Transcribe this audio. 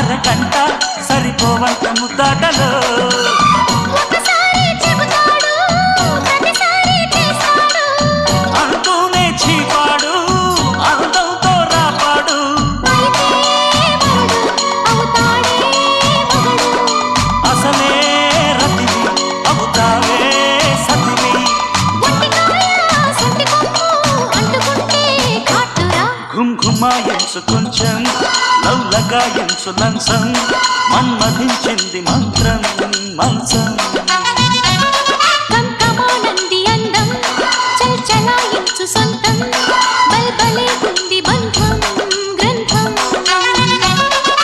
అరగంట సరిపోవంత ముద్దాటలో అంటూనే చీపాడు అందంతో రాపాడు అసలే రతివి అవుతావే సతివి ఘుంఘుమాయించు కొంచెం లవ్ లగాయించు లంచం మన్మధించింది మంత్రం మంచం